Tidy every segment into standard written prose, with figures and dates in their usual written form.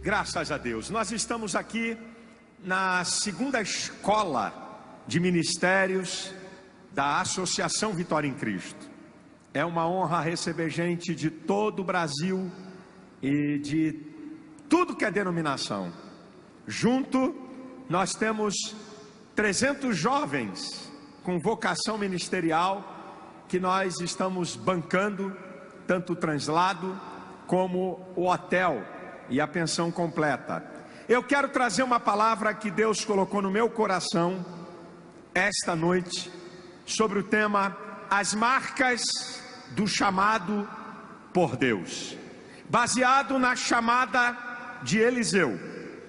Graças a Deus, nós estamos aqui na segunda escola de ministérios da Associação Vitória em Cristo. É uma honra receber gente de todo o Brasil e de tudo que é denominação. Junto, nós temos 300 jovens com vocação ministerial que nós estamos bancando, tanto o translado como o hotel e a pensão completa. Eu quero trazer uma palavra que Deus colocou no meu coração esta noite sobre o tema as marcas do chamado por Deus, baseado na chamada de Eliseu.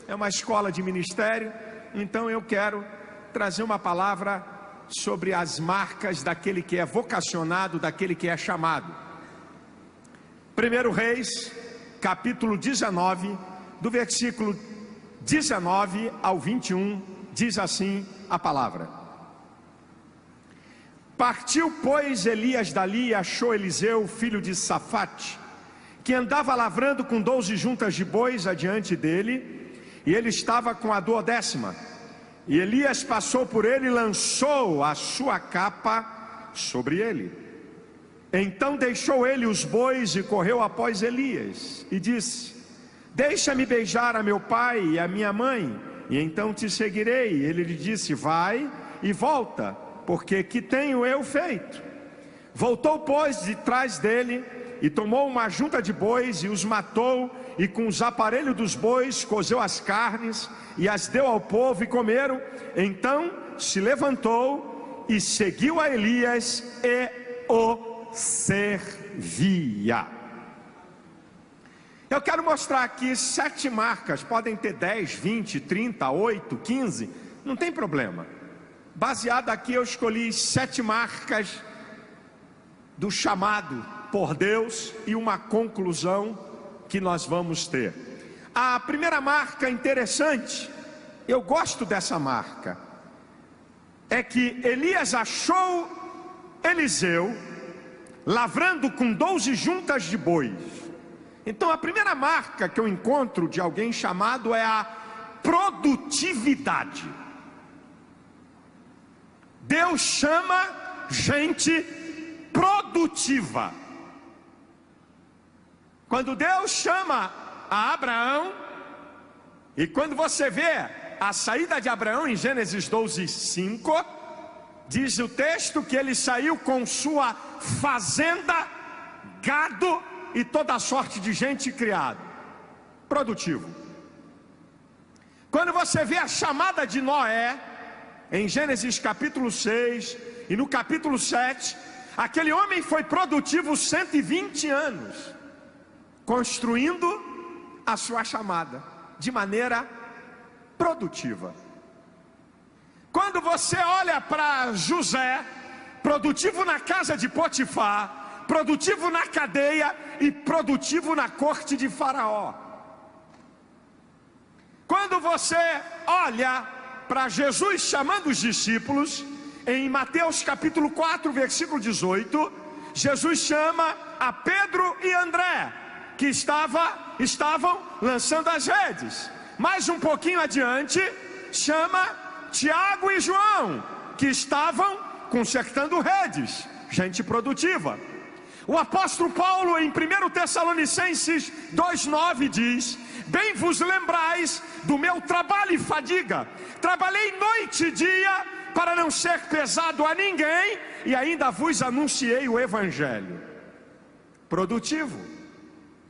É uma escola de ministério, então eu quero trazer uma palavra sobre as marcas daquele que é vocacionado, daquele que é chamado. 1 Reis, capítulo 19, do versículo 19 ao 21, diz assim a palavra: Partiu, pois, Elias dali e achou Eliseu, filho de Safate, que andava lavrando com 12 juntas de bois adiante dele, e ele estava com a 12ª. E Elias passou por ele e lançou a sua capa sobre ele. Então deixou ele os bois e correu após Elias, e disse: Deixa-me beijar a meu pai e a minha mãe, e então te seguirei. Ele lhe disse: Vai e volta, porque que tenho eu feito? Voltou, pois, de trás dele, e tomou uma junta de bois, e os matou, e com os aparelhos dos bois cozeu as carnes, e as deu ao povo, e comeram. Então se levantou, e seguiu a Elias, e o servia. Eu quero mostrar aqui 7 marcas, podem ter 10, 20, 30, 8, 15, não tem problema. Baseado aqui eu escolhi 7 marcas do chamado por Deus e uma conclusão que nós vamos ter. A primeira marca interessante, eu gosto dessa marca, é que Elias achou Eliseu lavrando com 12 juntas de bois. Então a primeira marca que eu encontro de alguém chamado é a produtividade. Deus chama gente produtiva. Quando Deus chama a Abraão, e quando você vê a saída de Abraão em Gênesis 12:5, diz o texto que ele saiu com sua fazenda, gado e toda sorte de gente criada. Produtivo. Quando você vê a chamada de Noé em Gênesis capítulo 6 e no capítulo 7, aquele homem foi produtivo 120 anos, construindo a sua chamada de maneira produtiva. Quando você olha para José, produtivo na casa de Potifar, produtivo na cadeia e produtivo na corte de Faraó. Quando você olha para Jesus chamando os discípulos, em Mateus capítulo 4, versículo 18, Jesus chama a Pedro e André, que estavam lançando as redes. Mais um pouquinho adiante, chama Tiago e João, que estavam consertando redes, gente produtiva. O apóstolo Paulo em 1 Tessalonicenses 2:9 diz: Bem vos lembrais do meu trabalho e fadiga, trabalhei noite e dia para não ser pesado a ninguém, e ainda vos anunciei o evangelho. Produtivo,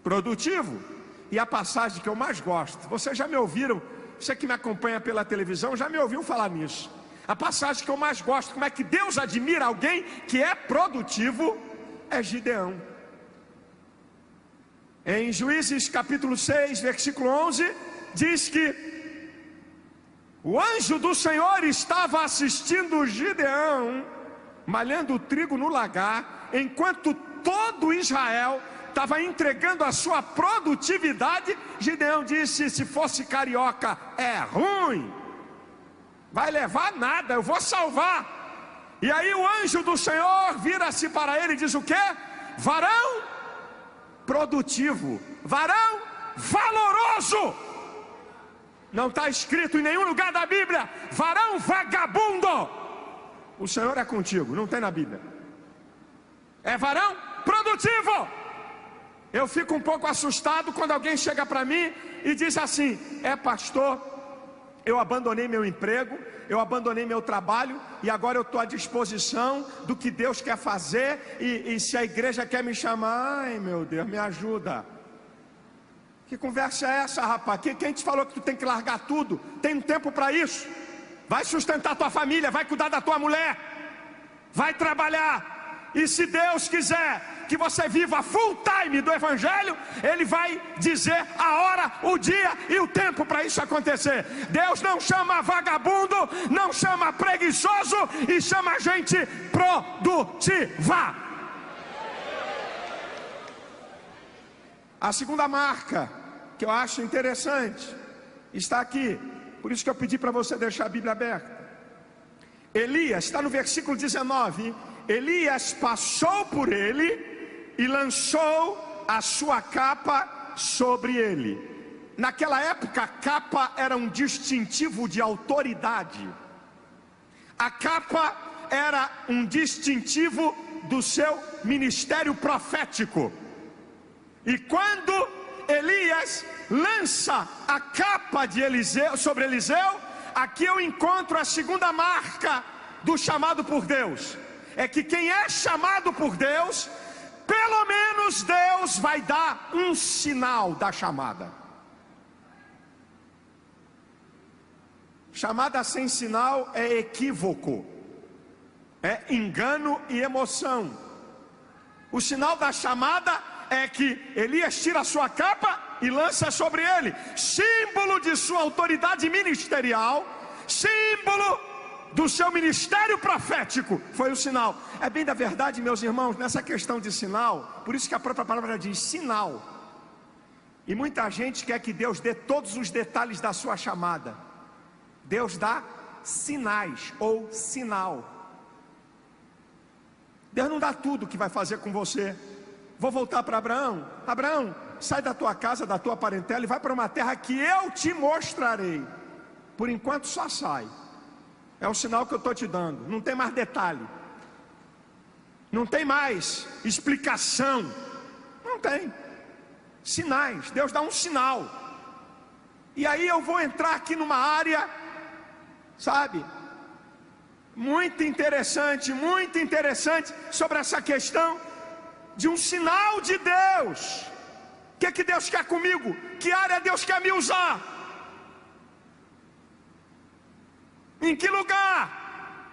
produtivo. E a passagem que eu mais gosto, vocês já me ouviram, você que me acompanha pela televisão já me ouviu falar nisso. A passagem que eu mais gosto, como é que Deus admira alguém que é produtivo, é Gideão. Em Juízes capítulo 6, versículo 11, diz que o anjo do Senhor estava assistindo Gideão malhando o trigo no lagar, enquanto todo Israel estava entregando a sua produtividade. Gideão disse: se fosse carioca, é ruim, vai levar nada, eu vou salvar. E aí o anjo do Senhor vira-se para ele e diz o quê? Varão produtivo, varão valoroso. Não está escrito em nenhum lugar da Bíblia: varão vagabundo. O Senhor é contigo, não tem na Bíblia. É varão produtivo. Eu fico um pouco assustado quando alguém chega para mim e diz assim: pastor, eu abandonei meu emprego, eu abandonei meu trabalho e agora eu estou à disposição do que Deus quer fazer, e se a igreja quer me chamar, ai meu Deus, me ajuda. Que conversa é essa, rapaz? Quem te falou que tu tem que largar tudo? Tem um tempo para isso. Vai sustentar tua família, vai cuidar da tua mulher, vai trabalhar. E se Deus quiser que você viva full time do Evangelho, Ele vai dizer a hora, o dia e o tempo para isso acontecer. Deus não chama vagabundo, não chama preguiçoso, e chama gente produtiva. A segunda marca que eu acho interessante está aqui, por isso que eu pedi para você deixar a Bíblia aberta. Elias, está no versículo 19. Elias passou por ele e lançou a sua capa sobre ele. Naquela época, a capa era um distintivo de autoridade. A capa era um distintivo do seu ministério profético. E quando Elias lança a capa de Eliseu sobre Eliseu, aqui eu encontro a segunda marca do chamado por Deus. É que quem é chamado por Deus, pelo menos Deus vai dar um sinal da chamada. Chamada sem sinal é equívoco, é engano e emoção. O sinal da chamada é que Elias tira a sua capa e lança sobre ele, símbolo de sua autoridade ministerial, símbolo do seu ministério profético. Foi o sinal. É bem da verdade, meus irmãos, nessa questão de sinal, por isso que a própria palavra diz sinal. E muita gente quer que Deus dê todos os detalhes da sua chamada. Deus dá sinais ou sinal. Deus não dá tudo que vai fazer com você. Vou voltar para Abraão. Abraão, sai da tua casa, da tua parentela e vai para uma terra que eu te mostrarei. Por enquanto só sai. É o sinal que eu estou te dando. Não tem mais detalhe. Não tem mais explicação. Não tem. Sinais. Deus dá um sinal. E aí eu vou entrar aqui numa área, sabe, muito interessante sobre essa questão de um sinal de Deus. O que é que Deus quer comigo? Que área Deus quer me usar? Em que lugar?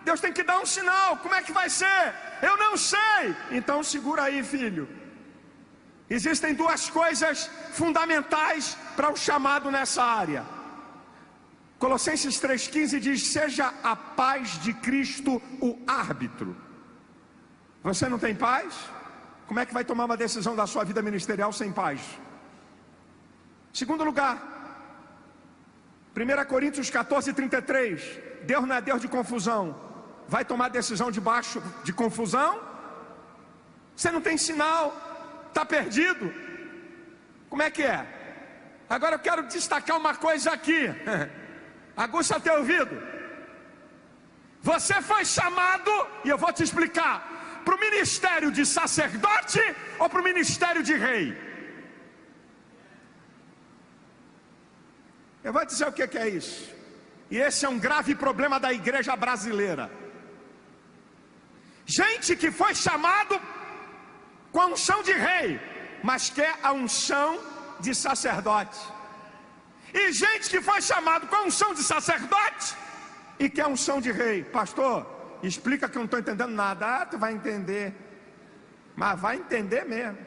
Deus tem que dar um sinal. Como é que vai ser? Eu não sei. Então segura aí, filho. Existem duas coisas fundamentais para o chamado nessa área. Colossenses 3,15 diz: seja a paz de Cristo o árbitro. Você não tem paz? Como é que vai tomar uma decisão da sua vida ministerial sem paz? Segundo lugar, 1 Coríntios 14:33. Deus não é Deus de confusão. Vai tomar decisão debaixo de confusão? Você não tem sinal, está perdido. Como é que é? Agora eu quero destacar uma coisa aqui. Aguça teu ouvido. Você foi chamado, e eu vou te explicar, para o ministério de sacerdote ou para o ministério de rei? Eu vou dizer o que é isso. E esse é um grave problema da igreja brasileira. Gente que foi chamado com a unção de rei, mas quer a unção de sacerdote. E gente que foi chamado com a unção de sacerdote e quer a unção de rei. Pastor, explica que eu não estou entendendo nada. Tu vai entender. Mas vai entender mesmo.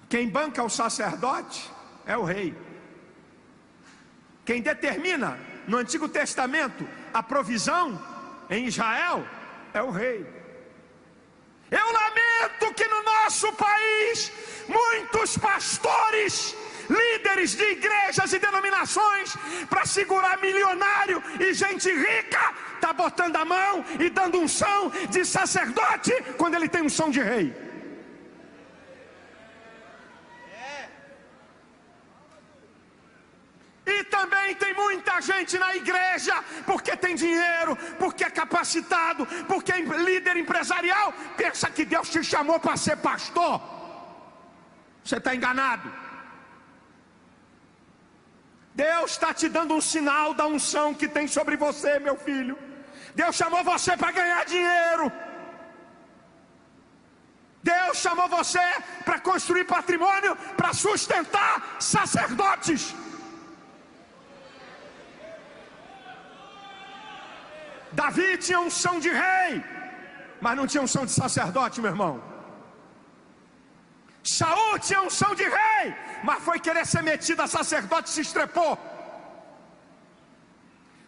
Quem banca o sacerdote é o rei. Quem determina no Antigo Testamento a provisão em Israel é o rei. Eu lamento que no nosso país muitos pastores, líderes de igrejas e denominações, para segurar milionário e gente rica, está botando a mão e dando unção de sacerdote quando ele tem unção de rei. muita gente na igreja, porque tem dinheiro, porque é capacitado, porque é líder empresarial, pensa que Deus te chamou para ser pastor. Você está enganado. Deus está te dando um sinal da unção que tem sobre você, meu filho. Deus chamou você para ganhar dinheiro. Deus chamou você para construir patrimônio, para sustentar sacerdotes. Davi tinha unção de rei, mas não tinha unção de sacerdote, meu irmão. Saul tinha unção de rei, mas foi querer ser metido a sacerdote e se estrepou.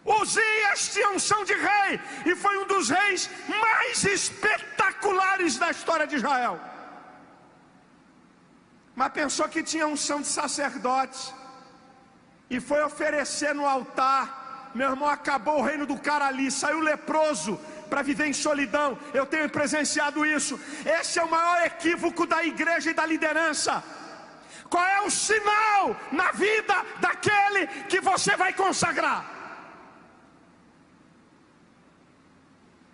Uzias tinha unção de rei e foi um dos reis mais espetaculares da história de Israel, mas pensou que tinha unção de sacerdote e foi oferecer no altar. Meu irmão, acabou o reino do cara ali, saiu leproso para viver em solidão. Eu tenho presenciado isso. Esse é o maior equívoco da igreja e da liderança. Qual é o sinal na vida daquele que você vai consagrar?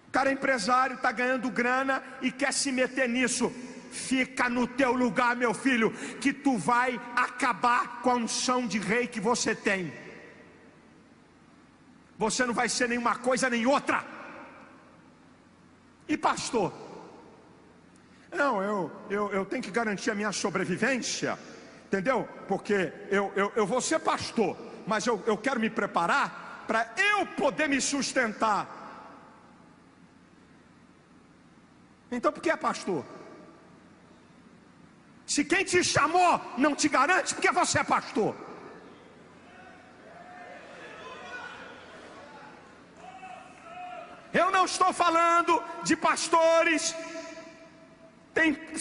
O cara é empresário, está ganhando grana e quer se meter nisso. Fica no teu lugar, meu filho, que tu vai acabar com a unção de rei que você tem. Você não vai ser nenhuma coisa nem outra. E pastor? Não, eu tenho que garantir a minha sobrevivência, entendeu? Porque eu vou ser pastor, mas eu quero me preparar para eu poder me sustentar. Então por que é pastor? Se quem te chamou não te garante, por que você é pastor? Eu não estou falando de pastores,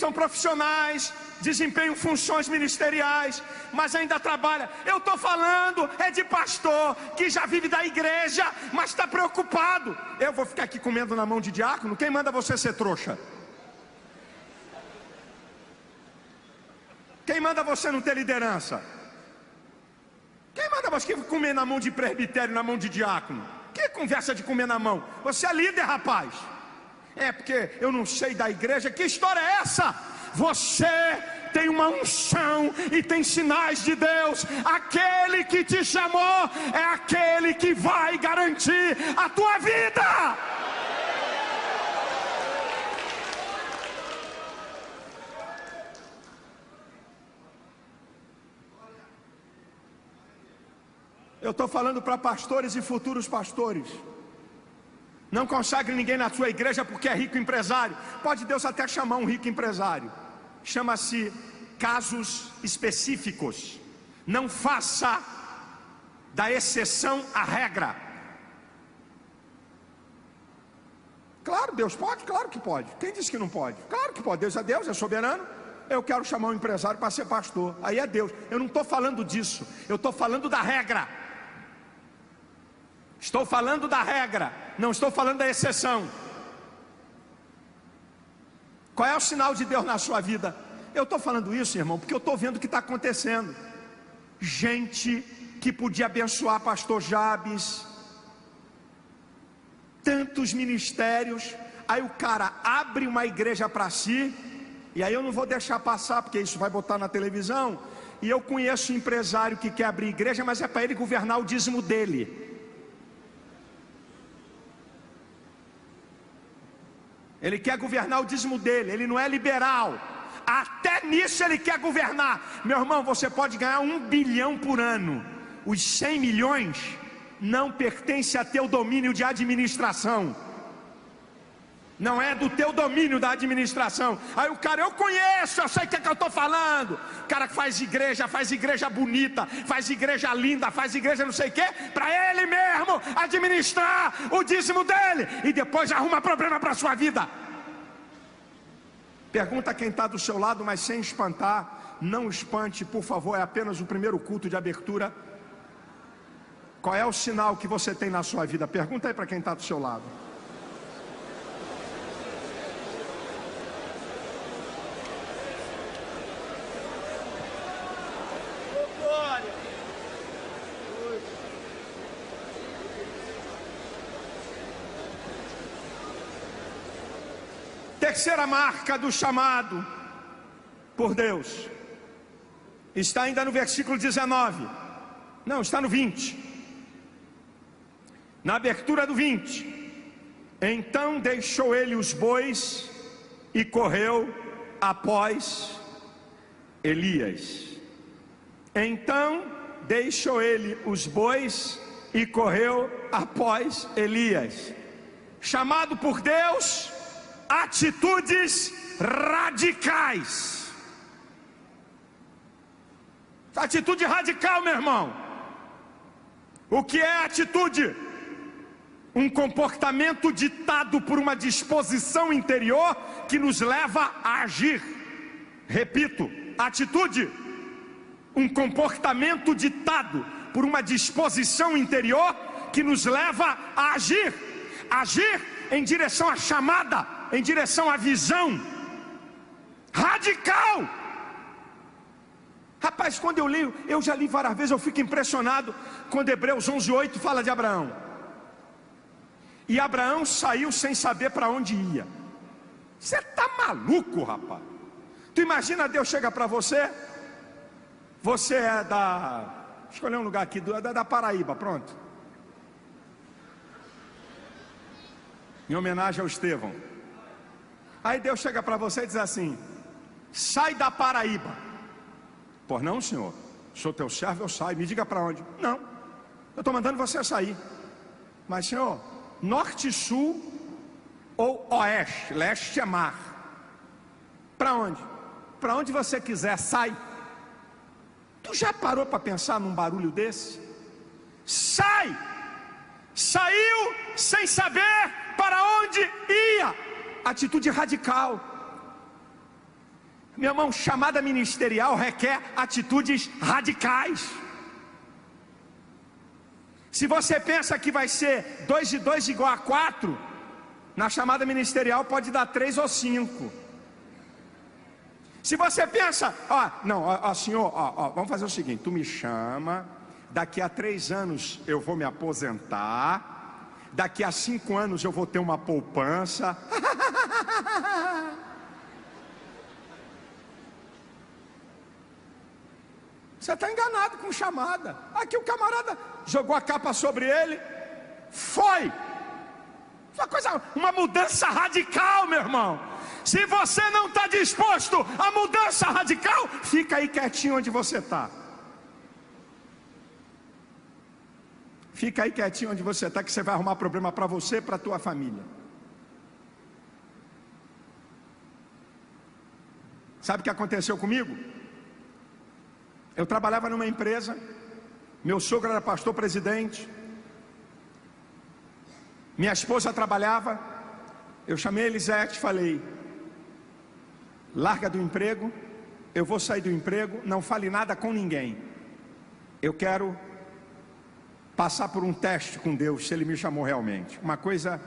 são profissionais, desempenham funções ministeriais, mas ainda trabalha. Eu estou falando de pastor que já vive da igreja, mas está preocupado. Eu vou ficar aqui comendo na mão de diácono? Quem manda você ser trouxa? Quem manda você não ter liderança? Quem manda você comer na mão de presbitério, na mão de diácono? Que conversa de comer na mão? Você é líder, rapaz. É porque eu não sei da igreja. Que história é essa? Você tem uma unção e tem sinais de Deus. Aquele que te chamou é aquele que vai garantir a tua vida. Eu estou falando para pastores e futuros pastores. Não consagre ninguém na sua igreja porque é rico empresário. Pode Deus até chamar um rico empresário. Chama-se casos específicos. Não faça da exceção a regra. Claro, Deus pode? Claro que pode. Quem disse que não pode? Claro que pode. Deus é soberano. Eu quero chamar um empresário para ser pastor. Aí é Deus. Eu não estou falando disso. Eu estou falando da regra. Estou falando da regra, não estou falando da exceção. Qual é o sinal de Deus na sua vida? Eu estou falando isso, irmão, porque eu estou vendo o que está acontecendo. Gente que podia abençoar pastor Jabes, tantos ministérios, aí o cara abre uma igreja para si, e aí eu não vou deixar passar, porque isso vai botar na televisão. E eu conheço um empresário que quer abrir igreja, mas é para ele governar o dízimo dele. Ele quer governar o dízimo dele, ele não é liberal. Até nisso ele quer governar. Meu irmão, você pode ganhar 1 bilhão por ano. Os 100 milhões não pertencem a teu domínio de administração. Não é do teu domínio da administração. Aí o cara, eu conheço, eu sei o que é que eu estou falando. O cara que faz igreja bonita, faz igreja linda, faz igreja não sei o que, para ele mesmo administrar o dízimo dele, e depois arruma problema para a sua vida. Pergunta quem está do seu lado, mas sem espantar. Não espante, por favor, é apenas o primeiro culto de abertura. Qual é o sinal que você tem na sua vida? Pergunta aí para quem está do seu lado. terceira marca do chamado por Deus está ainda no versículo 19. Não, está no 20. Na abertura do 20. Então deixou ele os bois e correu após Elias. Então deixou ele os bois e correu após Elias. Chamado por Deus, atitudes radicais. Atitude radical, meu irmão. O que é atitude? Um comportamento ditado por uma disposição interior que nos leva a agir. Repito, atitude, um comportamento ditado por uma disposição interior que nos leva a agir. Agir em direção à chamada, em direção à visão radical. Rapaz, quando eu leio, eu já li várias vezes, eu fico impressionado quando Hebreus 11:8 fala de Abraão. E Abraão saiu sem saber para onde ia. Você está maluco, rapaz? Tu imagina Deus chega para você, você é escolher um lugar aqui, da Paraíba, pronto, em homenagem ao Estevão. Aí Deus chega para você e diz assim: sai da Paraíba. Por não, senhor, sou teu servo, eu saio. Me diga para onde. Não, eu estou mandando você sair. Mas, senhor, norte, sul ou oeste? Leste é mar. Para onde? Para onde você quiser, sai. Tu já parou para pensar num barulho desse? Sai! Saiu sem saber para onde ia. Atitude radical. Meu irmão, chamada ministerial requer atitudes radicais. Se você pensa que vai ser 2 e 2 igual a 4, na chamada ministerial pode dar 3 ou 5. Se você pensa, senhor, vamos fazer o seguinte: tu me chama, daqui a 3 anos eu vou me aposentar, daqui a 5 anos eu vou ter uma poupança. Você está enganado com chamada. Aqui o camarada jogou a capa sobre ele, foi uma mudança radical, meu irmão. Se você não está disposto a mudança radical, fica aí quietinho onde você está. Fica aí quietinho onde você está, que você vai arrumar problema para você e para a tua família. Sabe o que aconteceu comigo? Eu trabalhava numa empresa, meu sogro era pastor presidente, minha esposa trabalhava. Eu chamei a Elisete e falei: larga do emprego, eu vou sair do emprego, não fale nada com ninguém. Eu quero passar por um teste com Deus, se Ele me chamou realmente. Uma coisa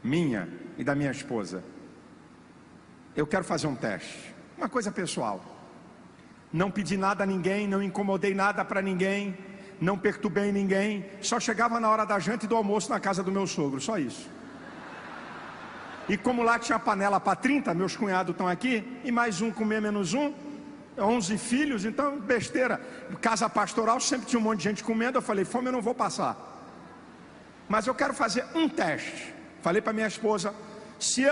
minha e da minha esposa. Eu quero fazer um teste, uma coisa pessoal. Não pedi nada a ninguém, não incomodei nada para ninguém, não perturbei ninguém. Só chegava na hora da janta e do almoço na casa do meu sogro, só isso. E como lá tinha panela para 30, meus cunhados estão aqui, e mais um comer menos um, 11 filhos, então besteira. Casa pastoral sempre tinha um monte de gente comendo. Eu falei: fome eu não vou passar, mas eu quero fazer um teste. Falei para minha esposa: se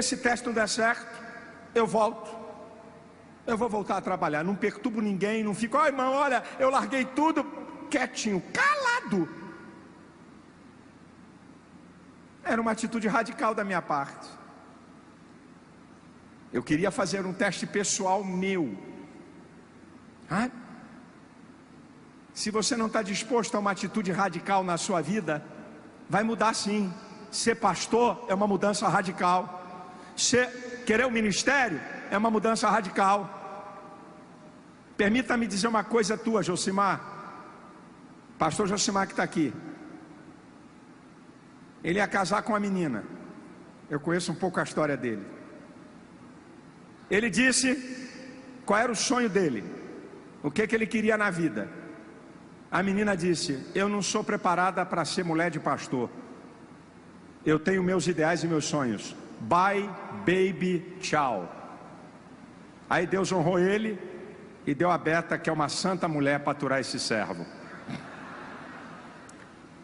esse teste não der certo, eu volto. Eu vou voltar a trabalhar, não perturbo ninguém, não fico: ai, irmão, olha, eu larguei tudo. Quietinho, calado. Era uma atitude radical da minha parte. Eu queria fazer um teste pessoal meu. Se você não está disposto a uma atitude radical na sua vida, vai mudar sim. Ser pastor é uma mudança radical. Querer o ministério é uma mudança radical. Permita-me dizer uma coisa tua, Josimar. Pastor Josimar que está aqui. Ele ia casar com uma menina. Eu conheço um pouco a história dele. Ele disse qual era o sonho dele, o que ele queria na vida. A menina disse: eu não sou preparada para ser mulher de pastor. Eu tenho meus ideais e meus sonhos. bye, baby, tchau. Aí Deus honrou ele e deu a Beta, que é uma santa mulher, para aturar esse servo.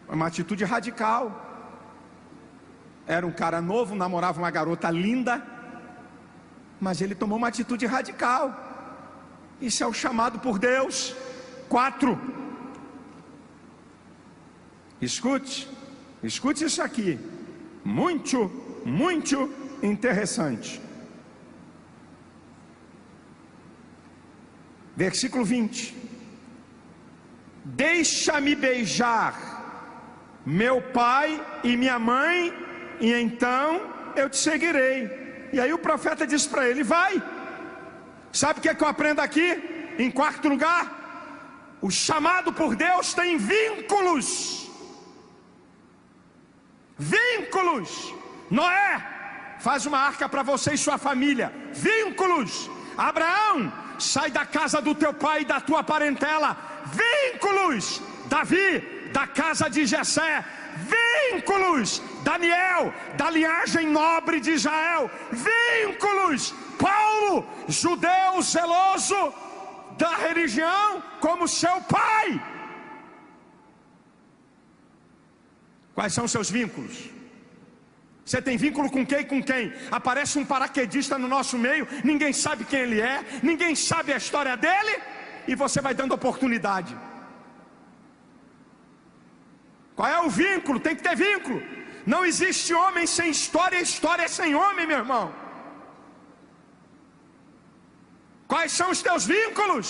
Uma atitude radical. Era um cara novo, namorava uma garota linda, mas ele tomou uma atitude radical. Isso é o chamado por Deus. 4. Escute isso aqui, muito interessante. Versículo 20: deixa-me beijar meu pai e minha mãe, e então eu te seguirei. E aí o profeta disse para ele: vai. Sabe o que é que eu aprendo aqui? Em quarto lugar, o chamado por Deus tem vínculos. Vínculos. Noé, faz uma arca para você e sua família. Vínculos. Abraão, sai da casa do teu pai e da tua parentela. Vínculos. Davi, da casa de Jessé. Vínculos. Daniel, da linhagem nobre de Israel. Vínculos. Paulo, judeu zeloso da religião como seu pai. Quais são os seus vínculos? Você tem vínculo com quem e com quem? Aparece um paraquedista no nosso meio, ninguém sabe quem ele é, ninguém sabe a história dele, e você vai dando oportunidade. Qual é o vínculo? Tem que ter vínculo. Não existe homem sem história, história sem homem, meu irmão. Quais são os teus vínculos?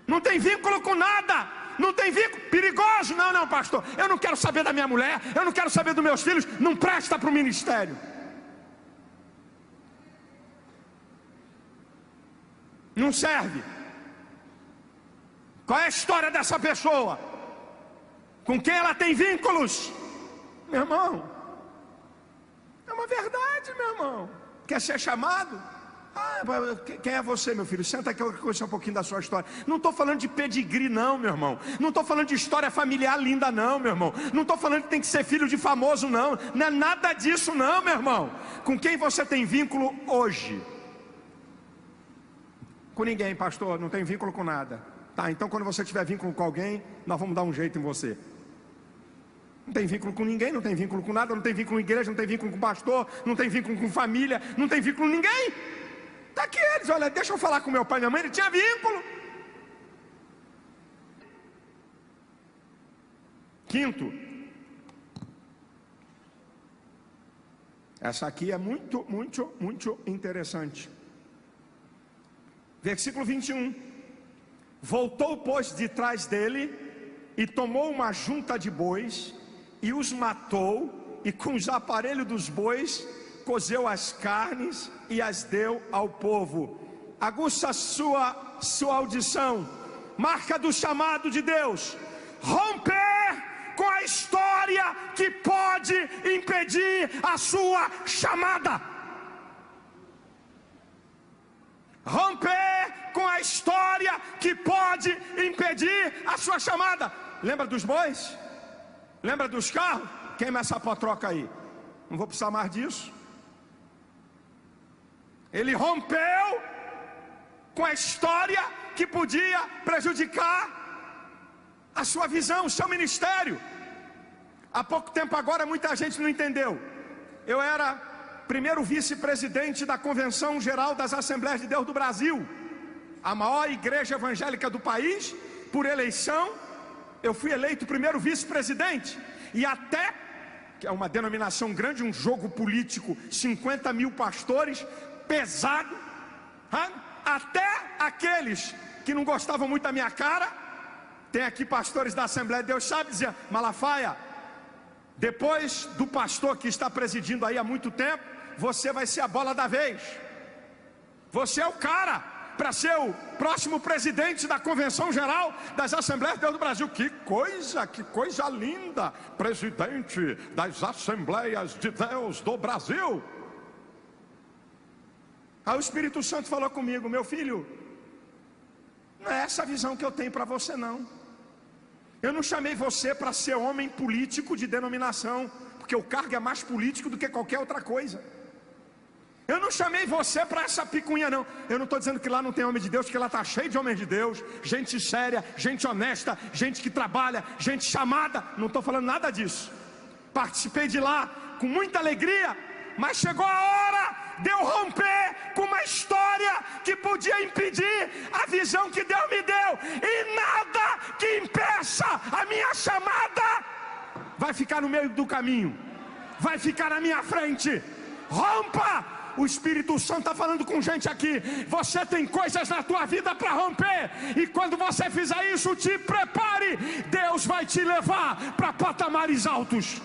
Não tem vínculo com nada. Não tem vínculo, perigoso. Não, pastor, eu não quero saber da minha mulher, eu não quero saber dos meus filhos. Não presta para o ministério. Não serve. Qual é a história dessa pessoa? Com quem ela tem vínculos? Meu irmão, é uma verdade, meu irmão. Quer ser chamado? Quem é você, meu filho? Senta aqui, eu quero conhecer um pouquinho da sua história. Não estou falando de pedigree não, meu irmão. Não estou falando de história familiar linda não, meu irmão. Não estou falando que tem que ser filho de famoso não. Não é nada disso não, meu irmão. Com quem você tem vínculo hoje? Com ninguém, pastor. Não tem vínculo com nada. Tá, então quando você tiver vínculo com alguém, nós vamos dar um jeito em você. Não tem vínculo com ninguém, não tem vínculo com nada. Não tem vínculo com igreja, não tem vínculo com pastor, não tem vínculo com família, não tem vínculo com ninguém. Está aqui eles, olha, deixa eu falar com meu pai e minha mãe, ele tinha vínculo. 5. Essa aqui é muito interessante. Versículo 21. Voltou, pois, de trás dele e tomou uma junta de bois e os matou, e com os aparelhos dos bois cozeu as carnes e as deu ao povo. Aguça sua audição. Marca do chamado de Deus: romper com a história que pode impedir a sua chamada. Romper com a história que pode impedir a sua chamada. Lembra dos bois? Lembra dos carros? Queima essa potroca aí. Não vou precisar mais disso. Ele rompeu com a história que podia prejudicar a sua visão, o seu ministério. Há pouco tempo agora muita gente não entendeu. Eu era primeiro vice-presidente da Convenção Geral das Assembleias de Deus do Brasil, a maior igreja evangélica do país. Por eleição, eu fui eleito primeiro vice-presidente. E até, que é uma denominação grande, um jogo político, 50 mil pastores, pesado, até aqueles que não gostavam muito da minha cara. Tem aqui pastores da Assembleia de Deus, sabe, dizia: Malafaia, depois do pastor que está presidindo aí há muito tempo, você vai ser a bola da vez. Você é o cara para ser o próximo presidente da Convenção Geral das Assembleias de Deus do Brasil. Que coisa linda, presidente das Assembleias de Deus do Brasil. Aí o Espírito Santo falou comigo: meu filho, não é essa a visão que eu tenho para você não. Eu não chamei você para ser homem político de denominação, porque o cargo é mais político do que qualquer outra coisa. Eu não chamei você para essa picuinha não. Eu não estou dizendo que lá não tem homem de Deus, que lá está cheio de homens de Deus, gente séria, gente honesta, gente que trabalha, gente chamada. Não estou falando nada disso. Participei de lá com muita alegria, mas chegou a hora de eu romper com uma história que podia impedir a visão que Deus me deu, e nada que impeça a minha chamada vai ficar no meio do caminho, vai ficar na minha frente. Rompa! O Espírito Santo está falando com gente aqui. Você tem coisas na tua vida para romper, e quando você fizer isso, te prepare, Deus vai te levar para patamares altos.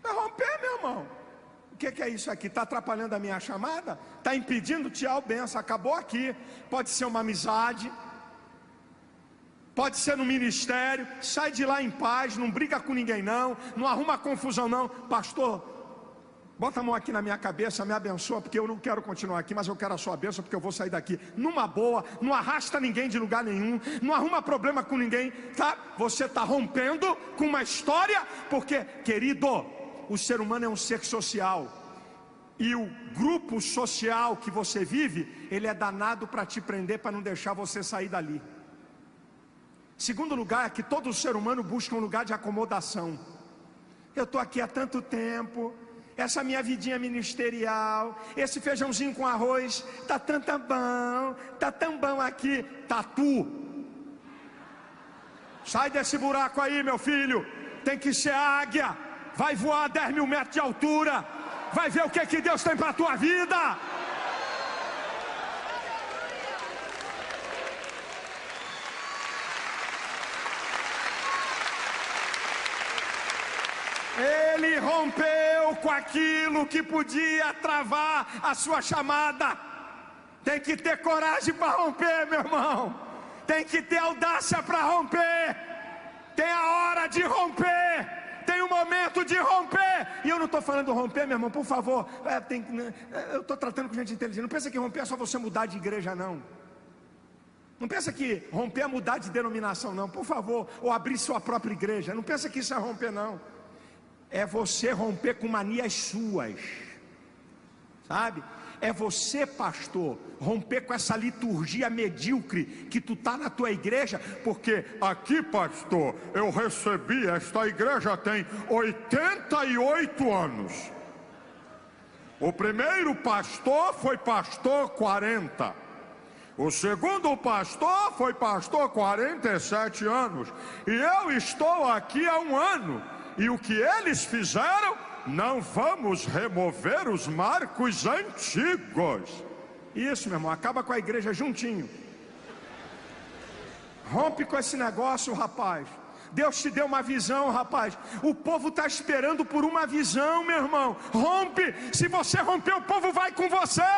Vai romper, meu irmão. O que é isso aqui? Está atrapalhando a minha chamada? Está impedindo? Tchau, benção, acabou aqui. Pode ser uma amizade, pode ser no ministério. Sai de lá em paz, não briga com ninguém não, não arruma confusão não. Pastor, bota a mão aqui na minha cabeça, me abençoa, porque eu não quero continuar aqui, mas eu quero a sua bênção, porque eu vou sair daqui numa boa. Não arrasta ninguém de lugar nenhum, não arruma problema com ninguém, tá? Você está rompendo com uma história, porque, querido, o ser humano é um ser social, e o grupo social que você vive, ele é danado para te prender, para não deixar você sair dali. Segundo lugar, é que todo ser humano busca um lugar de acomodação. Eu estou aqui há tanto tempo, essa minha vidinha ministerial, esse feijãozinho com arroz, tá tão bom aqui. Tatu, sai desse buraco aí, meu filho. Tem que ser águia, vai voar a 10 mil metros de altura, vai ver o que Deus tem para a tua vida. Ele rompeu com aquilo que podia travar a sua chamada. Tem que ter coragem para romper, meu irmão. Tem que ter audácia para romper. Tem a hora de romper, tem o momento de romper. E eu não estou falando romper, meu irmão, por favor. Eu estou tratando com gente inteligente. Não pensa que romper é só você mudar de igreja, não. Não pensa que romper é mudar de denominação, não, por favor. Ou abrir sua própria igreja. Não pensa que isso é romper, não. É você romper com manias suas, sabe? É você, pastor, romper com essa liturgia medíocre que tu tá na tua igreja, porque aqui, pastor, eu recebi, esta igreja tem 88 anos. O primeiro pastor foi pastor 40. O segundo pastor foi pastor 47 anos. E eu estou aqui há 1 ano. E o que eles fizeram, não vamos remover os marcos antigos. Isso, meu irmão, acaba com a igreja juntinho. Rompe com esse negócio, rapaz. Deus te deu uma visão, rapaz. O povo está esperando por uma visão, meu irmão. Rompe. Se você romper, o povo vai com você.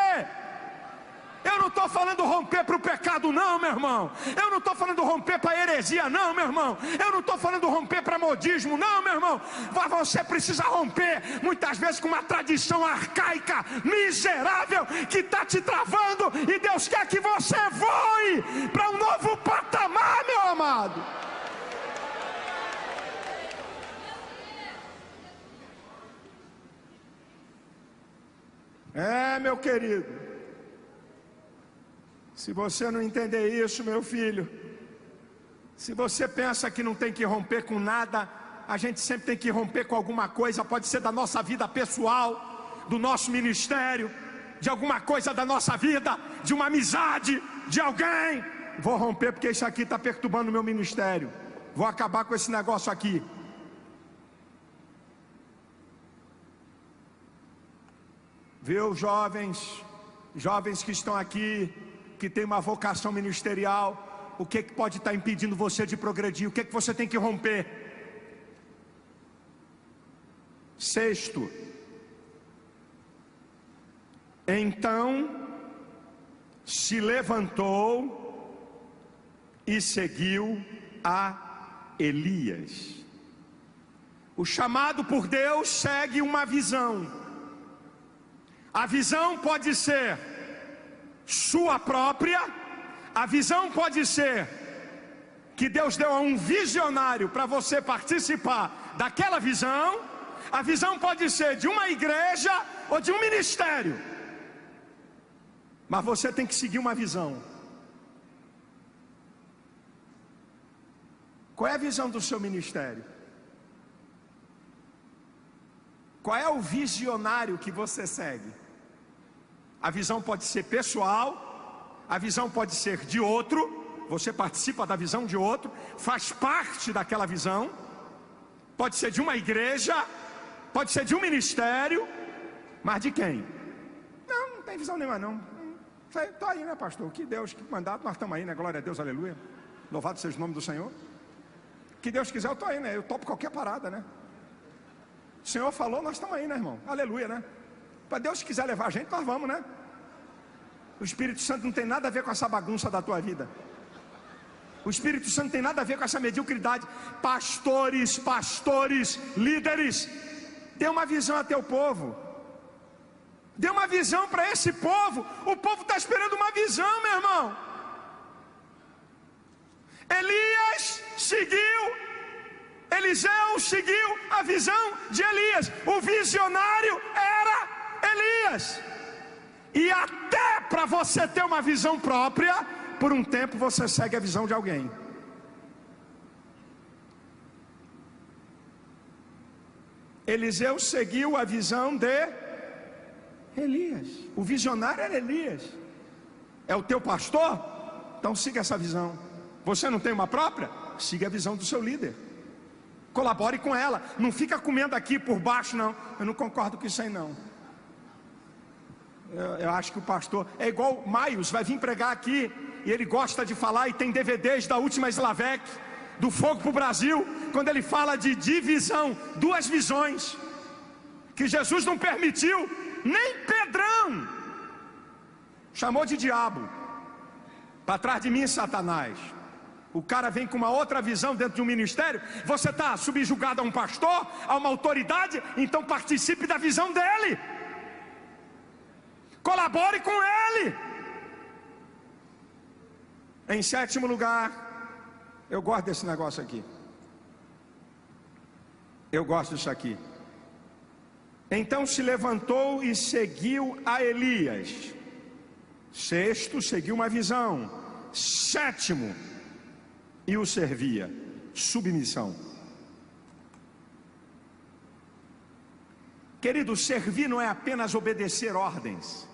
Eu não estou falando romper para o pecado não, meu irmão. Eu não estou falando romper para heresia não, meu irmão. Eu não estou falando romper para modismo não, meu irmão. Você precisa romper muitas vezes com uma tradição arcaica, miserável, que está te travando. E Deus quer que você voe para um novo patamar, meu amado. Meu querido, se você não entender isso, meu filho, se você pensa que não tem que romper com nada, a gente sempre tem que romper com alguma coisa. Pode ser da nossa vida pessoal, do nosso ministério, de alguma coisa da nossa vida, de uma amizade, de alguém. Vou romper porque isso aqui está perturbando o meu ministério. Vou acabar com esse negócio aqui. Viu, jovens que estão aqui, que tem uma vocação ministerial, o que pode estar impedindo você de progredir? O que você tem que romper? Sexto, então se levantou e seguiu a Elias. O chamado por Deus segue uma visão. A visão pode ser sua própria, a visão pode ser que Deus deu a um visionário para você participar daquela visão, a visão pode ser de uma igreja ou de um ministério, mas você tem que seguir uma visão. Qual é a visão do seu ministério? Qual é o visionário que você segue? A visão pode ser pessoal, a visão pode ser de outro, você participa da visão de outro, faz parte daquela visão, pode ser de uma igreja, pode ser de um ministério, mas de quem? Não tem visão nenhuma não. Estou aí, né, pastor? Que Deus, que mandato, nós estamos aí, né? Glória a Deus, aleluia. Louvado seja o nome do Senhor. Que Deus quiser, eu estou aí, né? Eu topo qualquer parada, né? O Senhor falou, nós estamos aí, né, irmão? Aleluia, né? Para Deus quiser levar a gente, nós vamos, né? O Espírito Santo não tem nada a ver com essa bagunça da tua vida. O Espírito Santo não tem nada a ver com essa mediocridade. Pastores, líderes, dê uma visão a teu povo. Dê uma visão para esse povo. O povo está esperando uma visão, meu irmão. Elias seguiu, Eliseu seguiu a visão de Elias. O visionário era Elias. E até para você ter uma visão própria, por um tempo você segue a visão de alguém. Eliseu seguiu a visão de Elias. O visionário era Elias. É o teu pastor? Então siga essa visão. Você não tem uma própria? Siga a visão do seu líder. Colabore com ela. Não fica comendo aqui por baixo, não. Eu não concordo com isso aí, não. Eu acho que o pastor é igual Maios, vai vir pregar aqui e ele gosta de falar, e tem DVDs da última Slavec, do Fogo para o Brasil, quando ele fala de divisão, duas visões, que Jesus não permitiu, nem Pedrão chamou de diabo. Para trás de mim, Satanás. O cara vem com uma outra visão dentro de um ministério. Você está subjugado a um pastor, a uma autoridade, então participe da visão dele. Colabore com ele. Em sétimo lugar, eu gosto desse negócio aqui. Eu gosto disso aqui. Então se levantou e seguiu a Elias. Sexto, seguiu uma visão. Sétimo, e o servia. Submissão. Querido, servir não é apenas obedecer ordens.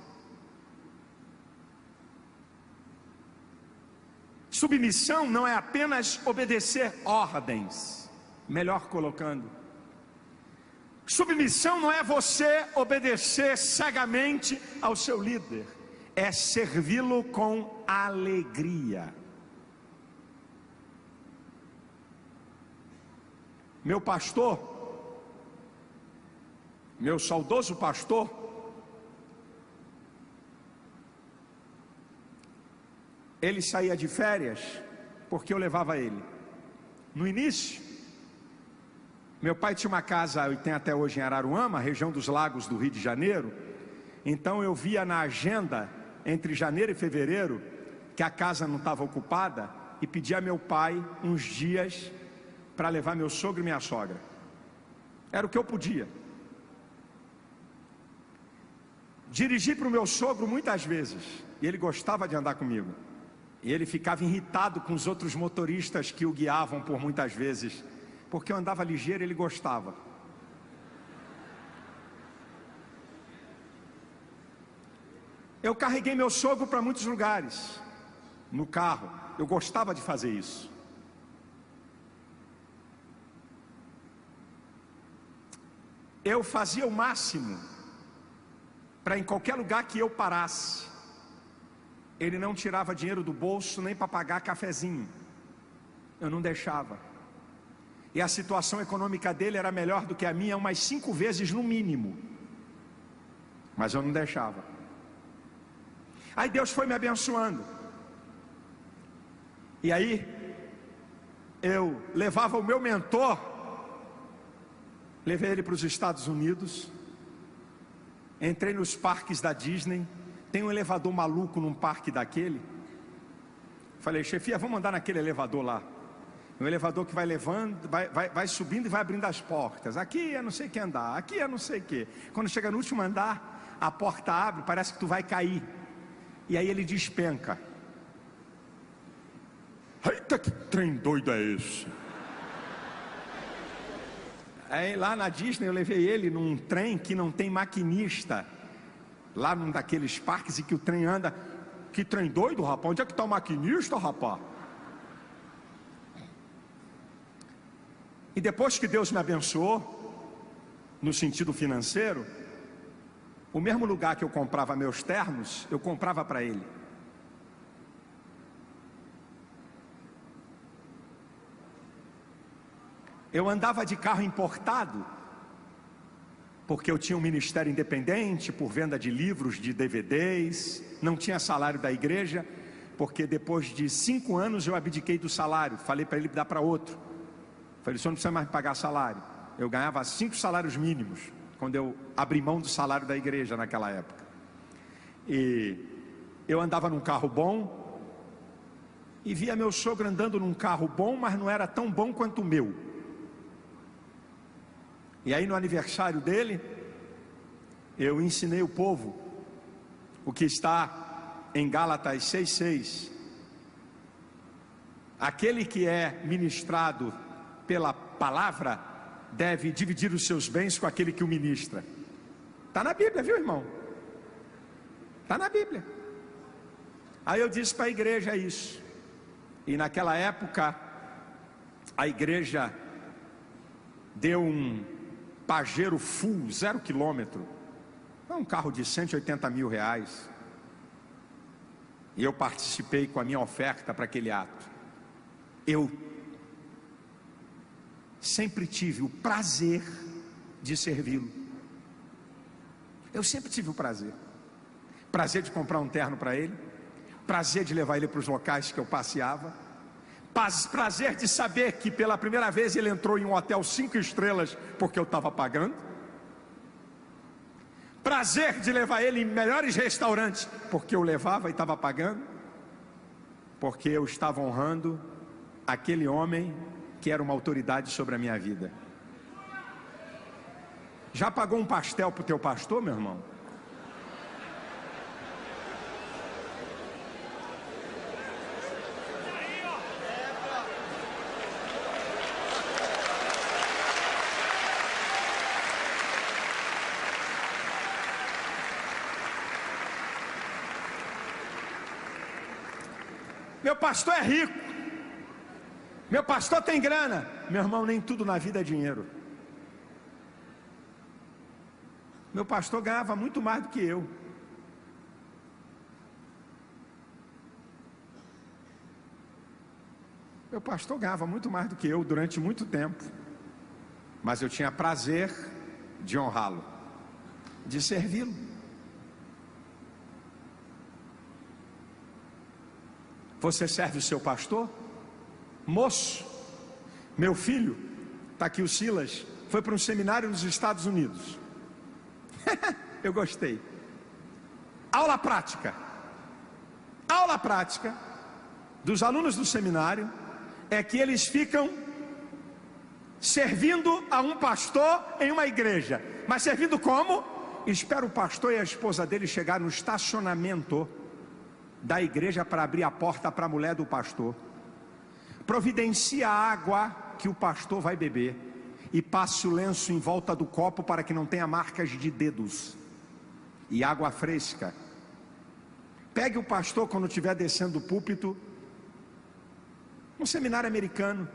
Submissão não é apenas obedecer ordens. Melhor colocando, submissão não é você obedecer cegamente ao seu líder, é servi-lo com alegria. Meu pastor, meu saudoso pastor, ele saía de férias porque eu levava ele. No início, meu pai tinha uma casa, e tem até hoje em Araruama, região dos Lagos do Rio de Janeiro. Então eu via na agenda, entre janeiro e fevereiro, que a casa não estava ocupada, e pedia a meu pai uns dias para levar meu sogro e minha sogra. Era o que eu podia. Dirigi para o meu sogro muitas vezes, e ele gostava de andar comigo. E ele ficava irritado com os outros motoristas que o guiavam por muitas vezes, porque eu andava ligeiro e ele gostava. Eu carreguei meu sogro para muitos lugares, no carro. Eu gostava de fazer isso. Eu fazia o máximo para em qualquer lugar que eu parasse, ele não tirava dinheiro do bolso nem para pagar cafezinho. Eu não deixava. E a situação econômica dele era melhor do que a minha umas 5 vezes no mínimo. Mas eu não deixava. Aí Deus foi me abençoando. E aí eu levava o meu mentor, levei ele para os Estados Unidos. Entrei nos parques da Disney. Tem um elevador maluco num parque daquele. Falei, chefia, vamos andar naquele elevador lá. Um elevador que vai levando, vai subindo e vai abrindo as portas. Aqui é não sei que andar, aqui é não sei que. Quando chega no último andar, a porta abre, parece que tu vai cair. E aí ele despenca. Eita, que trem doido é esse? Aí lá na Disney eu levei ele num trem que não tem maquinista. Lá num daqueles parques em que o trem anda. Que trem doido, rapaz? Onde é que está o maquinista, rapaz? E depois que Deus me abençoou, no sentido financeiro, o mesmo lugar que eu comprava meus ternos, eu comprava para ele. Eu andava de carro importado, porque eu tinha um ministério independente, por venda de livros, de DVDs, não tinha salário da igreja, porque depois de 5 anos eu abdiquei do salário, falei para ele dar para outro. Falei, o senhor não precisa mais me pagar salário. Eu ganhava 5 salários mínimos, quando eu abri mão do salário da igreja naquela época. E eu andava num carro bom, e via meu sogro andando num carro bom, mas não era tão bom quanto o meu. E aí no aniversário dele, eu ensinei o povo o que está em Gálatas 6,6. Aquele que é ministrado pela palavra deve dividir os seus bens com aquele que o ministra. Está na Bíblia, viu, irmão? Está na Bíblia. Aí eu disse para a igreja isso. E naquela época a igreja deu um Pajero full, 0 quilômetro, um carro de 180 mil reais. E eu participei com a minha oferta para aquele ato. Eu sempre tive o prazer de servi-lo. Eu sempre tive o prazer de comprar um terno para ele, prazer de levar ele para os locais que eu passeava, prazer de saber que pela primeira vez ele entrou em um hotel 5 estrelas porque eu estava pagando, prazer de levar ele em melhores restaurantes porque eu levava e estava pagando, porque eu estava honrando aquele homem que era uma autoridade sobre a minha vida. Já pagou um pastel para o teu pastor, meu irmão? Meu pastor é rico, meu pastor tem grana. Meu irmão, nem tudo na vida é dinheiro. Meu pastor ganhava muito mais do que eu. Meu pastor ganhava muito mais do que eu durante muito tempo. Mas eu tinha prazer de honrá-lo, de servi-lo. Você serve o seu pastor? Moço, meu filho, está aqui o Silas, foi para um seminário nos Estados Unidos. Eu gostei. Aula prática dos alunos do seminário é que eles ficam servindo a um pastor em uma igreja. Mas servindo como? Espera o pastor e a esposa dele chegar no estacionamento da igreja para abrir a porta para a mulher do pastor. Providencia a água que o pastor vai beber e passe o lenço em volta do copo para que não tenha marcas de dedos. E água fresca. Pegue o pastor quando estiver descendo do púlpito. Um seminário americano.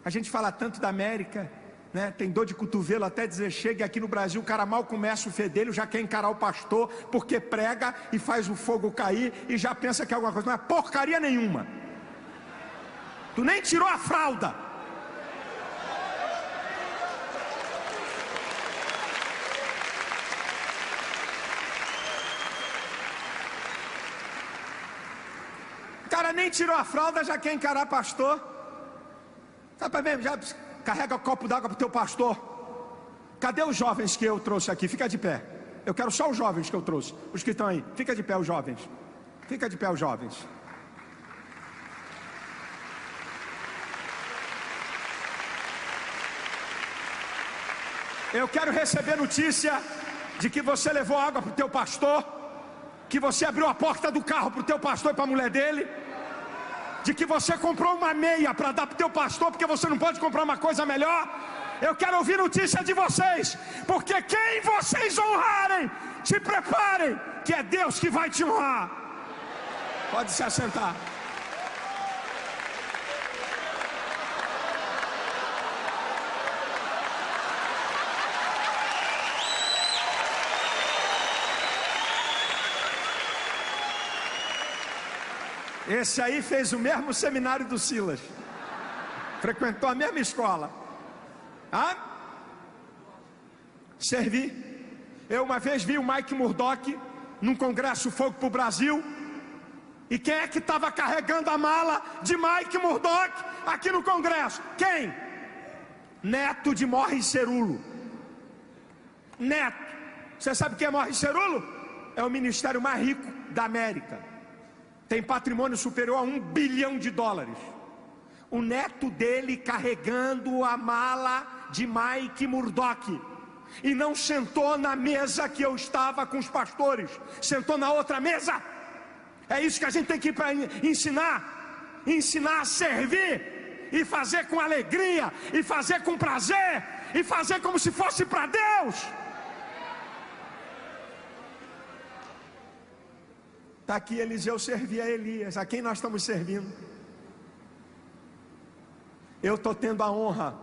A gente fala tanto da América, né? Tem dor de cotovelo até dizer chega. Aqui no Brasil o cara mal começa o fedelho, já quer encarar o pastor, porque prega e faz o fogo cair e já pensa que é alguma coisa. Não é porcaria nenhuma. Tu nem tirou a fralda. O cara nem tirou a fralda, já quer encarar pastor. Tá para ver, já carrega o copo d'água para o teu pastor. Cadê os jovens que eu trouxe aqui? Fica de pé. Eu quero só os jovens que eu trouxe. Os que estão aí. Fica de pé os jovens. Fica de pé os jovens. Eu quero receber notícia de que você levou água para o teu pastor, que você abriu a porta do carro para o teu pastor e para a mulher dele, de que você comprou uma meia para dar para o teu pastor, porque você não pode comprar uma coisa melhor. Eu quero ouvir notícia de vocês, porque quem vocês honrarem, se preparem, que é Deus que vai te honrar. Pode se assentar. Esse aí fez o mesmo seminário do Silas, frequentou a mesma escola. Servi. Eu uma vez vi o Mike Murdock num congresso Fogo para o Brasil. E quem é que estava carregando a mala de Mike Murdock aqui no congresso? Quem? Neto de Morris Cerulo. Neto. Você sabe quem é Morris Cerulo? É o ministério mais rico da América. Tem patrimônio superior a $1 bilhão. O neto dele carregando a mala de Mike Murdock. E não sentou na mesa que eu estava com os pastores, sentou na outra mesa. É isso que a gente tem que ir para ensinar a servir, e fazer com alegria, e fazer com prazer, e fazer como se fosse para Deus. Está aqui Eliseu servia a Elias. A quem nós estamos servindo? Eu estou tendo a honra,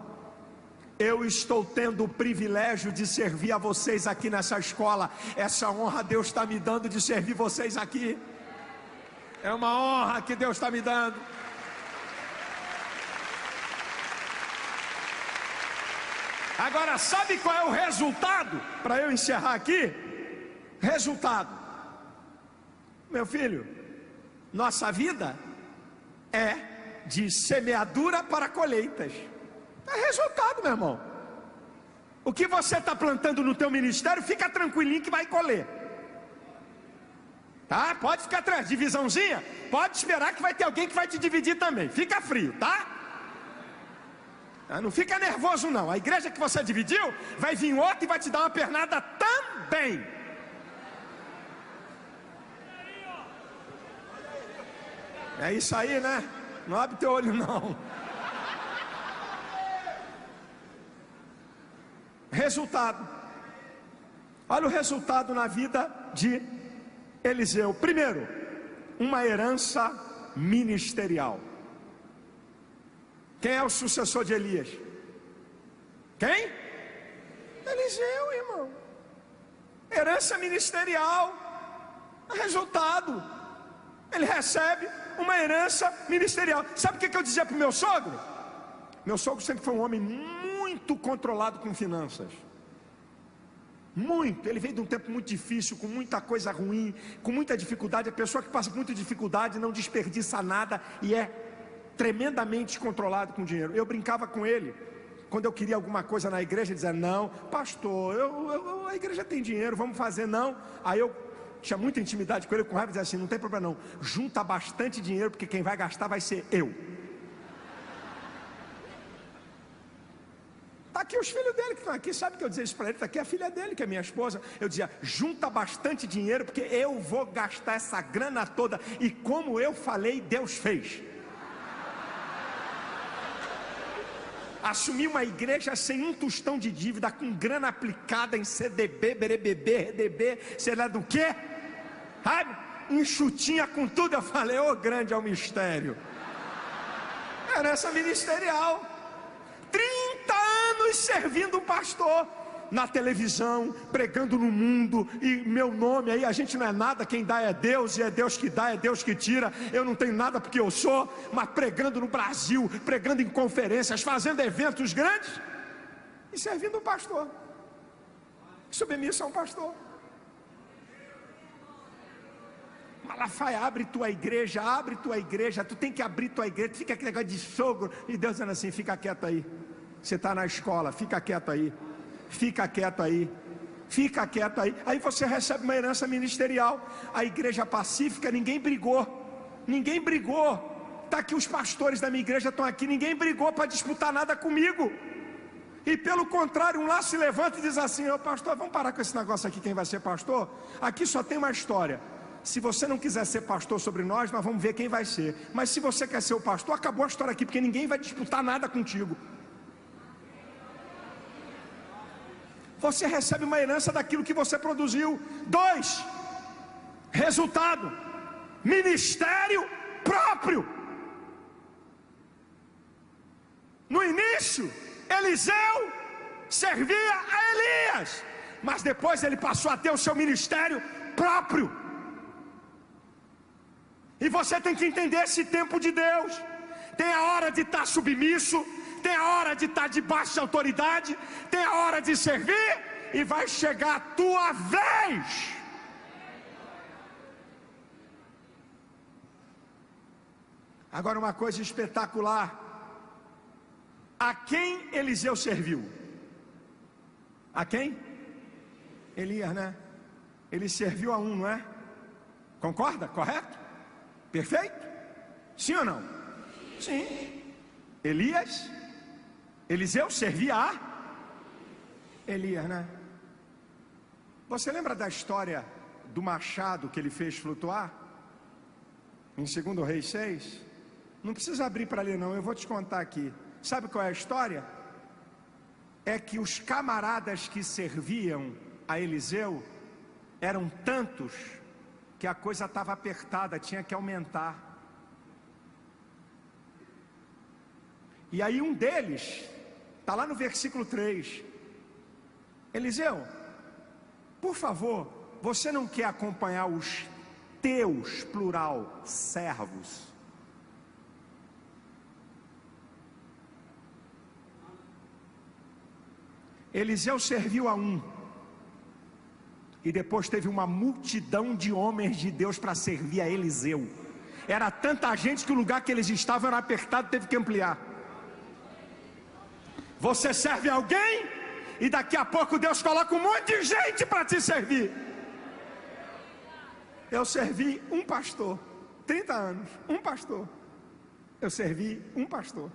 eu estou tendo o privilégio de servir a vocês aqui nessa escola. Essa honra Deus está me dando de servir vocês aqui. É uma honra que Deus está me dando. Agora, sabe qual é o resultado? Para eu encerrar aqui, resultado. Meu filho, nossa vida é de semeadura para colheitas. É resultado, meu irmão. O que você está plantando no teu ministério, fica tranquilinho que vai colher. Tá? Pode ficar atrás, divisãozinha. Pode esperar que vai ter alguém que vai te dividir também. Fica frio, tá? Não fica nervoso não. A igreja que você dividiu, vai vir outro e vai te dar uma pernada também. É isso aí, né? Não abre teu olho não. Resultado. Olha o resultado na vida de Eliseu. Primeiro, uma herança ministerial. Quem é o sucessor de Elias? Quem? Eliseu, irmão. Herança ministerial. Resultado. Ele recebe uma herança ministerial. Sabe o que eu dizia para o meu sogro? Meu sogro sempre foi um homem muito controlado com finanças. Muito. Ele veio de um tempo muito difícil, com muita coisa ruim, com muita dificuldade. A pessoa que passa por muita dificuldade não desperdiça nada e é tremendamente controlado com dinheiro. Eu brincava com ele quando eu queria alguma coisa na igreja, dizia: não, pastor, a igreja tem dinheiro, vamos fazer. Não. Aí eu tinha muita intimidade com ele, com raiva, dizia assim: não tem problema não, junta bastante dinheiro, porque quem vai gastar vai ser eu. Está aqui os filhos dele que estão aqui, sabe que eu dizia isso para ele? Está aqui a filha dele, que é minha esposa. Eu dizia: junta bastante dinheiro, porque eu vou gastar essa grana toda. E como eu falei, Deus fez. Assumi uma igreja sem um tostão de dívida, com grana aplicada em CDB, BRBB, RDB, sei lá do que, sabe? Enxutinha com tudo. Eu falei: ô, grande é o mistério. Herança ministerial. 30 anos servindo um pastor na televisão, pregando no mundo, e meu nome aí, a gente não é nada, quem dá é Deus, e é Deus que dá, é Deus que tira. Eu não tenho nada porque eu sou, mas pregando no Brasil, pregando em conferências, fazendo eventos grandes e servindo um pastor, submisso a um pastor. Malafaia, abre tua igreja, tu tem que abrir tua igreja. Tu fica aquele negócio de sogro, e Deus dizendo assim: fica quieto aí, você está na escola, fica quieto aí. Fica quieto aí, fica quieto aí. Aí você recebe uma herança ministerial. A igreja pacífica, ninguém brigou. Está aqui os pastores da minha igreja, estão aqui. Ninguém brigou para disputar nada comigo. E pelo contrário, um lá se levanta e diz assim: ô pastor, vamos parar com esse negócio aqui, quem vai ser pastor? Aqui só tem uma história. Se você não quiser ser pastor sobre nós vamos ver quem vai ser. Mas se você quer ser o pastor, acabou a história aqui, porque ninguém vai disputar nada contigo. Você recebe uma herança daquilo que você produziu. 2, resultado: ministério próprio. No início, Eliseu servia a Elias, mas depois ele passou a ter o seu ministério próprio. E você tem que entender esse tempo de Deus. Tem a hora de estar submisso, tem a hora de estar debaixo de autoridade, tem a hora de servir, e vai chegar a tua vez. Agora, uma coisa espetacular: a quem Eliseu serviu? A quem? Elias, né? Ele serviu a um, não é? Concorda? Correto? Perfeito? Sim ou não? Sim. Eliseu servia a Elias, né? Você lembra da história do machado que ele fez flutuar? Em 2 Reis 6? Não precisa abrir para ler não, eu vou te contar aqui. Sabe qual é a história? É que os camaradas que serviam a Eliseu eram tantos que a coisa estava apertada, tinha que aumentar. E aí um deles, está lá no versículo 3: Eliseu, por favor, você não quer acompanhar os teus, plural, servos? Eliseu serviu a um, e depois teve uma multidão de homens de Deus para servir a Eliseu. Era tanta gente que o lugar que eles estavam era apertado, teve que ampliar. Você serve alguém, e daqui a pouco Deus coloca um monte de gente para te servir. Eu servi um pastor, 30 anos, um pastor. Eu servi um pastor.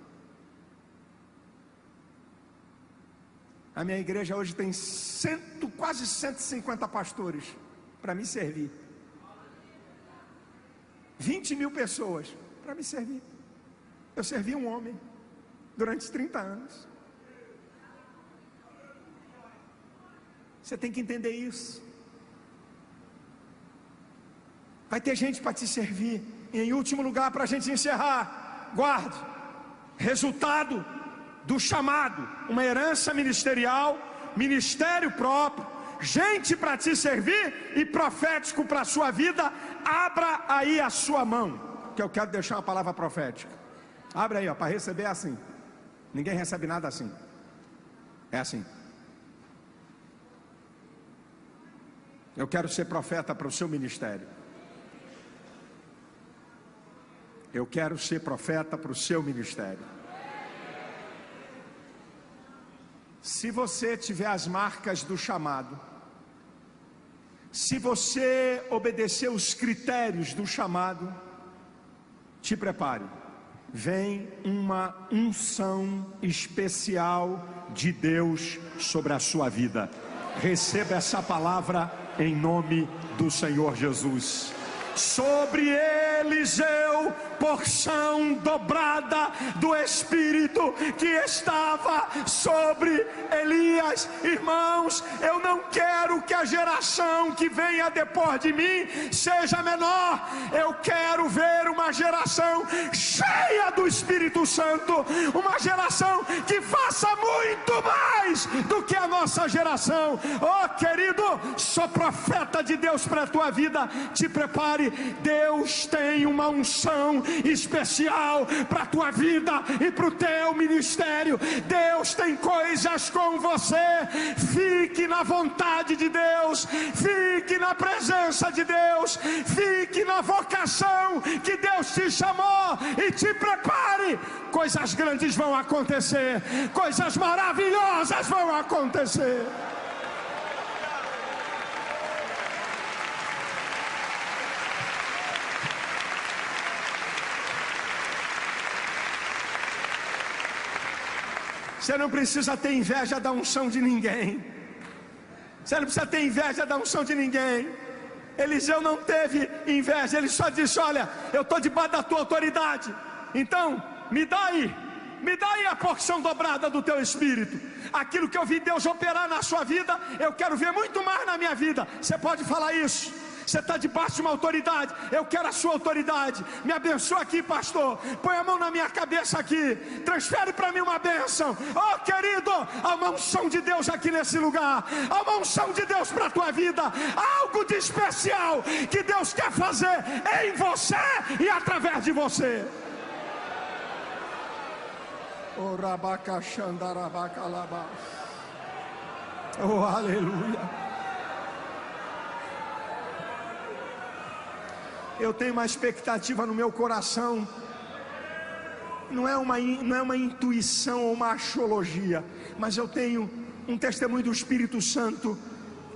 A minha igreja hoje tem quase 150 pastores para me servir. 20 mil pessoas para me servir. Eu servi um homem durante 30 anos. Você tem que entender isso. Vai ter gente para te servir. E em último lugar, para a gente encerrar, guarde: resultado do chamado, uma herança ministerial, ministério próprio, gente para te servir e profético para a sua vida. Abra aí a sua mão, que eu quero deixar uma palavra profética. Abre aí, para receber é assim. Ninguém recebe nada assim. É assim. Eu quero ser profeta para o seu ministério. Eu quero ser profeta para o seu ministério. Se você tiver as marcas do chamado, se você obedecer os critérios do chamado, te prepare. Vem uma unção especial de Deus sobre a sua vida. Receba essa palavra em nome do Senhor Jesus. Sobre Eliseu, porção dobrada do Espírito que estava sobre Elias. Irmãos, eu não quero que a geração que venha depois de mim seja menor. Eu quero ver uma geração cheia do Espírito Santo, uma geração que faça muito mais do que a nossa geração. Oh querido, sou profeta de Deus para a tua vida. Te prepare. Deus tem uma unção especial para a tua vida e para o teu ministério. Deus tem coisas com você. Fique na vontade de Deus, fique na presença de Deus, fique na vocação que Deus te chamou e te prepare. Coisas grandes vão acontecer, coisas maravilhosas vão acontecer. Você não precisa ter inveja da unção de ninguém. Você não precisa ter inveja da unção de ninguém. Eliseu não teve inveja, ele só disse: olha, eu estou debaixo da tua autoridade, então me dá aí a porção dobrada do teu espírito. Aquilo que eu vi Deus operar na sua vida, eu quero ver muito mais na minha vida. Você pode falar isso. Você está debaixo de uma autoridade, eu quero a sua autoridade. Me abençoa aqui, pastor. Põe a mão na minha cabeça aqui, transfere para mim uma bênção. Oh querido, há uma unção de Deus aqui nesse lugar. Há uma unção de Deus para a tua vida. Algo de especial que Deus quer fazer em você e através de você. Oh, aleluia. Eu tenho uma expectativa no meu coração. Não é uma intuição ou uma axiologia, mas eu tenho um testemunho do Espírito Santo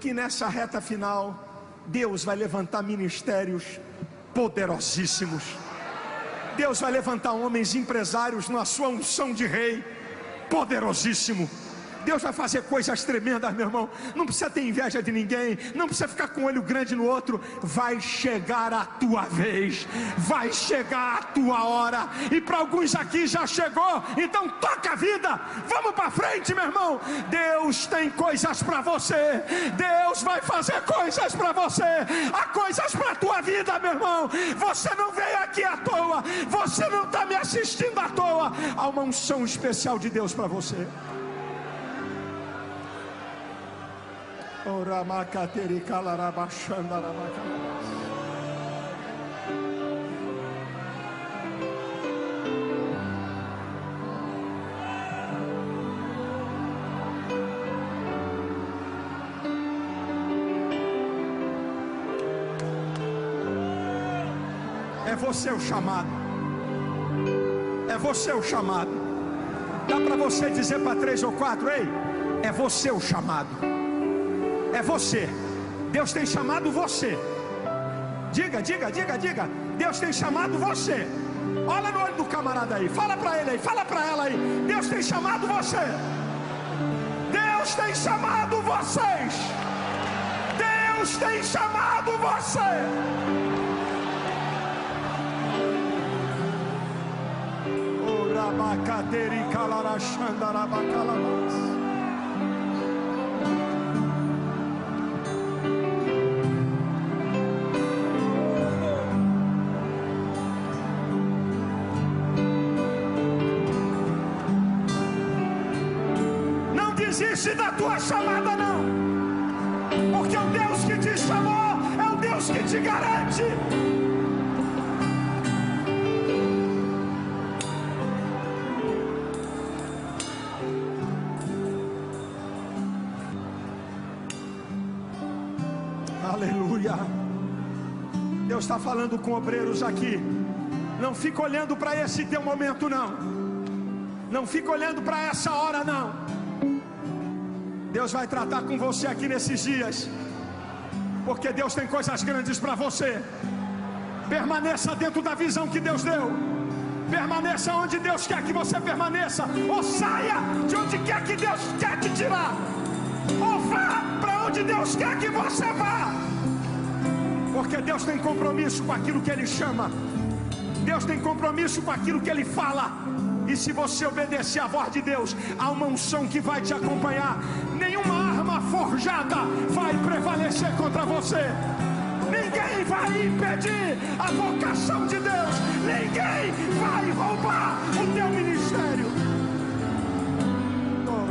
que nessa reta final Deus vai levantar ministérios poderosíssimos. Deus vai levantar homens empresários na sua unção de rei, poderosíssimo. Deus vai fazer coisas tremendas, meu irmão. Não precisa ter inveja de ninguém, não precisa ficar com o olho grande no outro. Vai chegar a tua vez, vai chegar a tua hora. E para alguns aqui já chegou, então toca a vida. Vamos para frente, meu irmão. Deus tem coisas para você. Deus vai fazer coisas para você. Há coisas para a tua vida, meu irmão. Você não veio aqui à toa, você não está me assistindo à toa. Há uma unção especial de Deus para você. É você o chamado. É você o chamado. Dá para você dizer para 3 ou 4: ei, é você o chamado. É você. Deus tem chamado você. Diga. Deus tem chamado você. Olha no olho do camarada aí. Fala para ele aí. Fala para ela aí. Deus tem chamado você. Deus tem chamado vocês. Deus tem chamado você. Orabacateri calarachandarabacalabas. Desiste da tua chamada não, porque o Deus que te chamou é o Deus que te garante. Aleluia. Deus está falando com obreiros aqui. Não fica olhando para esse teu momento não. Não fica olhando para essa hora não. Deus vai tratar com você aqui nesses dias, porque Deus tem coisas grandes para você. Permaneça dentro da visão que Deus deu. Permaneça onde Deus quer que você permaneça, ou saia de onde quer que Deus quer te tirar, ou vá para onde Deus quer que você vá, porque Deus tem compromisso com aquilo que Ele chama. Deus tem compromisso com aquilo que Ele fala. E se você obedecer à voz de Deus, há uma unção que vai te acompanhar. Nenhuma arma forjada vai prevalecer contra você. Ninguém vai impedir a vocação de Deus. Ninguém vai roubar o teu ministério. Oh,